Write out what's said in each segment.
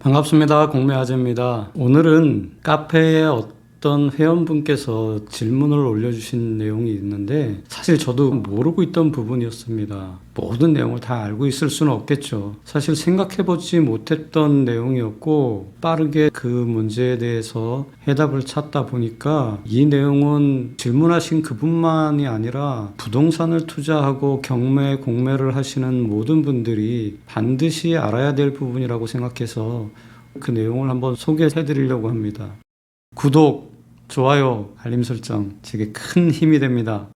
반갑습니다. 공매아재입니다. 오늘은 카페에 어떤 회원분께서 질문을 올려주신 내용이 있는데 사실 저도 모르고 있던 부분이었습니다. 모든 내용을 다 알고 있을 수는 없겠죠. 사실 생각해보지 못했던 내용이었고 빠르게 그 문제에 대해서 해답을 찾다 보니까 이 내용은 질문하신 그분만이 아니라 부동산을 투자하고 경매, 공매를 하시는 모든 분들이 반드시 알아야 될 부분이라고 생각해서 그 내용을 한번 소개해 드리려고 합니다. 구독, 좋아요, 알림 설정 제게 큰 힘이 됩니다.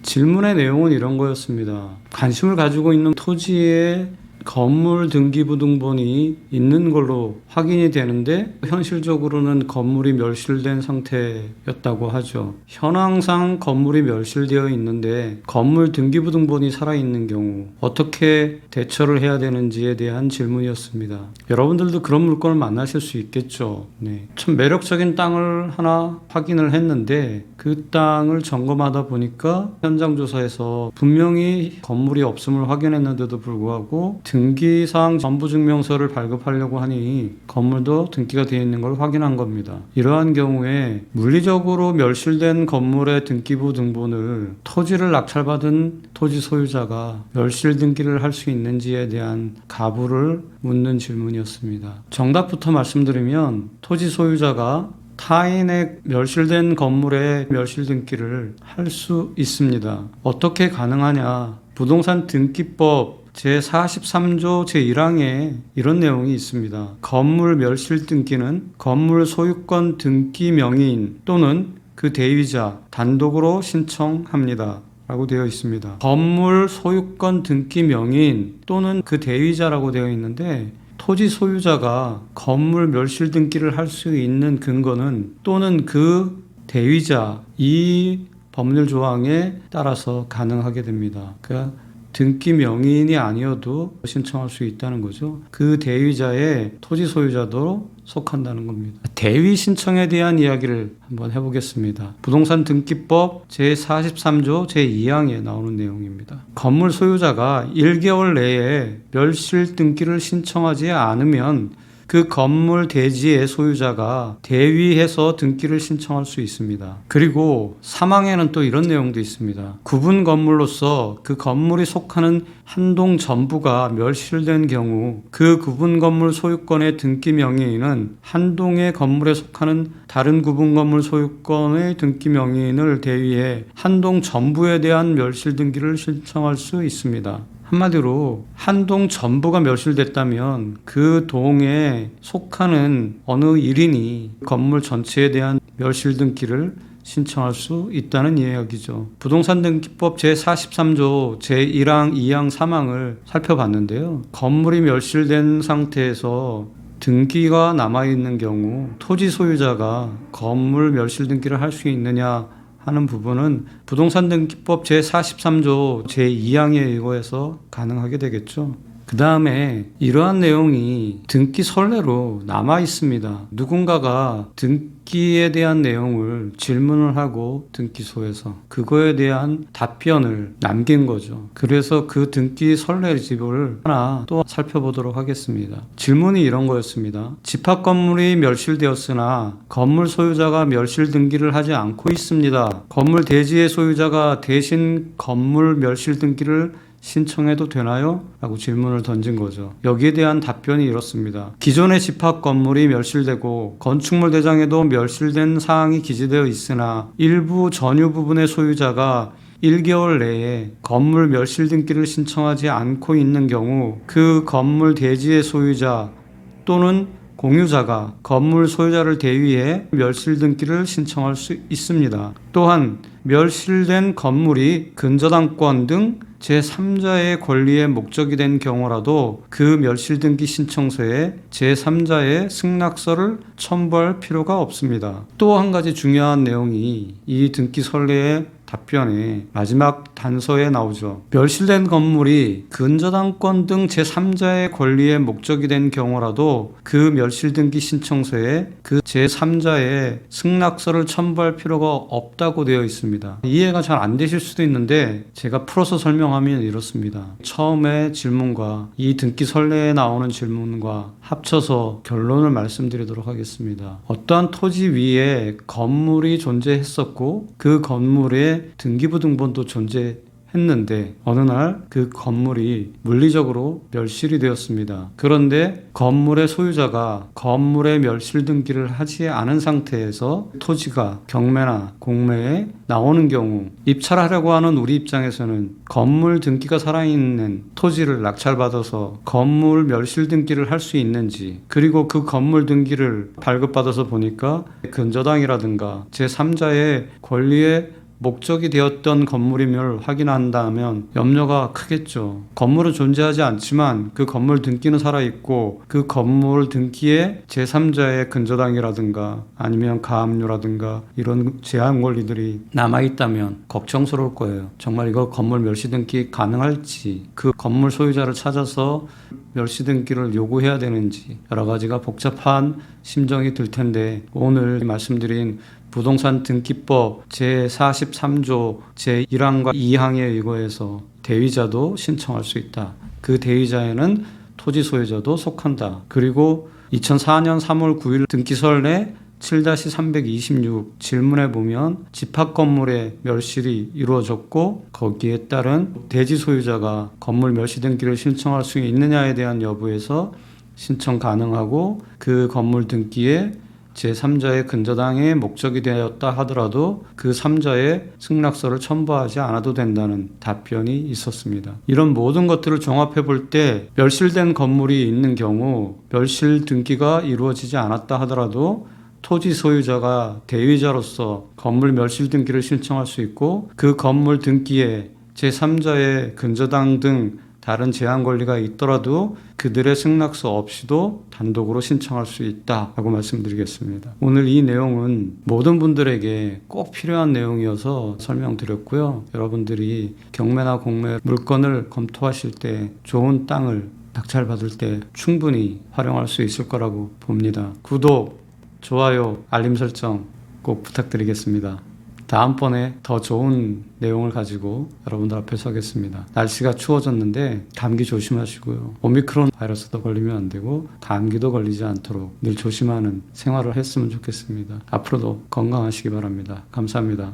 질문의 내용은 이런 거였습니다. 관심을 가지고 있는 토지에 건물 등기부등본이 있는 걸로 확인이 되는데 현실적으로는 건물이 멸실된 상태였다고 하죠. 현황상 건물이 멸실되어 있는데 건물 등기부등본이 살아있는 경우 어떻게 대처를 해야 되는지에 대한 질문이었습니다. 여러분들도 그런 물건을 만나실 수 있겠죠. 네. 참 매력적인 땅을 하나 확인을 했는데 그 땅을 점검하다 보니까 현장 조사에서 분명히 건물이 없음을 확인했는데도 불구하고 등기사항 전부증명서를 발급하려고 하니 건물도 등기가 되어 있는 걸 확인한 겁니다. 이러한 경우에 물리적으로 멸실된 건물의 등기부 등본을 토지를 낙찰받은 토지 소유자가 멸실 등기를 할 수 있는지에 대한 가부를 묻는 질문이었습니다. 정답부터 말씀드리면 토지 소유자가 타인의 멸실된 건물의 멸실 등기를 할 수 있습니다. 어떻게 가능하냐? 부동산 등기법 제43조 제1항에 이런 내용이 있습니다. 건물 멸실 등기는 건물 소유권 등기 명의인 또는 그 대위자 단독으로 신청합니다. 라고 되어 있습니다. 건물 소유권 등기 명의인 또는 그 대위자라고 되어 있는데 토지 소유자가 건물 멸실 등기를 할 수 있는 근거는 또는 그 대위자 이 법률 조항에 따라서 가능하게 됩니다. 그러니까 등기 명의인이 아니어도 신청할 수 있다는 거죠. 그 대위자의 토지 소유자도 속한다는 겁니다. 대위 신청에 대한 이야기를 한번 해보겠습니다. 부동산 등기법 제43조 제2항에 나오는 내용입니다. 건물 소유자가 1개월 내에 멸실 등기를 신청하지 않으면 그 건물 대지의 소유자가 대위해서 등기를 신청할 수 있습니다. 그리고 사망에는 또 이런 내용도 있습니다. 구분 건물로서 그 건물이 속하는 한 동 전부가 멸실된 경우 그 구분 건물 소유권의 등기 명의인은 한 동의 건물에 속하는 다른 구분 건물 소유권의 등기 명의인을 대위해 한 동 전부에 대한 멸실 등기를 신청할 수 있습니다. 한마디로 한 동 전부가 멸실됐다면 그 동에 속하는 어느 1인이 건물 전체에 대한 멸실 등기를 신청할 수 있다는 이야기죠. 부동산 등기법 제43조 제1항, 2항, 3항을 살펴봤는데요. 건물이 멸실된 상태에서 등기가 남아있는 경우 토지 소유자가 건물 멸실 등기를 할 수 있느냐 하는 부분은 부동산 등기법 제43조 제2항에 의거해서 가능하게 되겠죠. 그 다음에 이러한 내용이 등기 선례로 남아 있습니다. 누군가가 등기에 대한 내용을 질문을 하고 등기소에서 그거에 대한 답변을 남긴 거죠. 그래서 그 등기 선례집을 하나 또 살펴보도록 하겠습니다. 질문이 이런 거였습니다. 집합 건물이 멸실되었으나 건물 소유자가 멸실 등기를 하지 않고 있습니다. 건물 대지의 소유자가 대신 건물 멸실 등기를 신청해도 되나요? 라고 질문을 던진 거죠. 여기에 대한 답변이 이렇습니다. 기존의 집합 건물이 멸실되고 건축물 대장에도 멸실된 사항이 기재되어 있으나 일부 전유 부분의 소유자가 1개월 내에 건물 멸실 등기를 신청하지 않고 있는 경우 그 건물 대지의 소유자 또는 공유자가 건물 소유자를 대위해 멸실 등기를 신청할 수 있습니다. 또한 멸실된 건물이 근저당권 등 제3자의 권리의 목적이 된 경우라도 그 멸실 등기 신청서에 제3자의 승낙서를 첨부할 필요가 없습니다. 또 한 가지 중요한 내용이 이 등기 선례에 답변에 마지막 단서에 나오죠. 멸실된 건물이 근저당권 등 제3자의 권리의 목적이 된 경우라도 그 멸실등기 신청서에 그 제3자의 승낙서를 첨부할 필요가 없다고 되어 있습니다. 이해가 잘 안 되실 수도 있는데 제가 풀어서 설명하면 이렇습니다. 처음에 질문과 이 등기 선례에 나오는 질문과 합쳐서 결론을 말씀드리도록 하겠습니다. 어떠한 토지 위에 건물이 존재했었고 그 건물에 등기부등본도 존재했는데 어느 날 그 건물이 물리적으로 멸실이 되었습니다. 그런데 건물의 소유자가 건물의 멸실 등기를 하지 않은 상태에서 토지가 경매나 공매에 나오는 경우 입찰하려고 하는 우리 입장에서는 건물 등기가 살아있는 토지를 낙찰받아서 건물 멸실 등기를 할 수 있는지, 그리고 그 건물 등기를 발급받아서 보니까 근저당이라든가 제3자의 권리에 목적이 되었던 건물임을 확인한다면 염려가 크겠죠. 건물은 존재하지 않지만 그 건물 등기는 살아있고 그 건물 등기에 제3자의 근저당이라든가 아니면 가압류라든가 이런 제한 권리들이 남아있다면 걱정스러울 거예요. 정말 이거 건물 멸시 등기 가능할지, 그 건물 소유자를 찾아서 멸시 등기를 요구해야 되는지 여러 가지가 복잡한 심정이 들 텐데, 오늘 말씀드린 부동산 등기법 제43조 제1항과 2항에 의거해서 대위자도 신청할 수 있다. 그 대위자에는 토지 소유자도 속한다. 그리고 2004년 3월 9일 등기설례 7-326 질문에 보면 집합 건물의 멸실이 이루어졌고 거기에 따른 대지 소유자가 건물 멸시 등기를 신청할 수 있느냐에 대한 여부에서 신청 가능하고, 그 건물 등기에 제3자의 근저당의 목적이 되었다 하더라도 그 3자의 승낙서를 첨부하지 않아도 된다는 답변이 있었습니다. 이런 모든 것들을 종합해 볼 때 멸실된 건물이 있는 경우 멸실 등기가 이루어지지 않았다 하더라도 토지 소유자가 대위자로서 건물 멸실 등기를 신청할 수 있고, 그 건물 등기에 제3자의 근저당 등 다른 제한 권리가 있더라도 그들의 승낙서 없이도 단독으로 신청할 수 있다라고 말씀드리겠습니다. 오늘 이 내용은 모든 분들에게 꼭 필요한 내용이어서 설명드렸고요. 여러분들이 경매나 공매 물건을 검토하실 때 좋은 땅을 낙찰받을 때 충분히 활용할 수 있을 거라고 봅니다. 구독, 좋아요, 알림 설정 꼭 부탁드리겠습니다. 다음번에 더 좋은 내용을 가지고 여러분들 앞에 서겠습니다. 날씨가 추워졌는데 감기 조심하시고요. 오미크론 바이러스도 걸리면 안 되고 감기도 걸리지 않도록 늘 조심하는 생활을 했으면 좋겠습니다. 앞으로도 건강하시기 바랍니다. 감사합니다.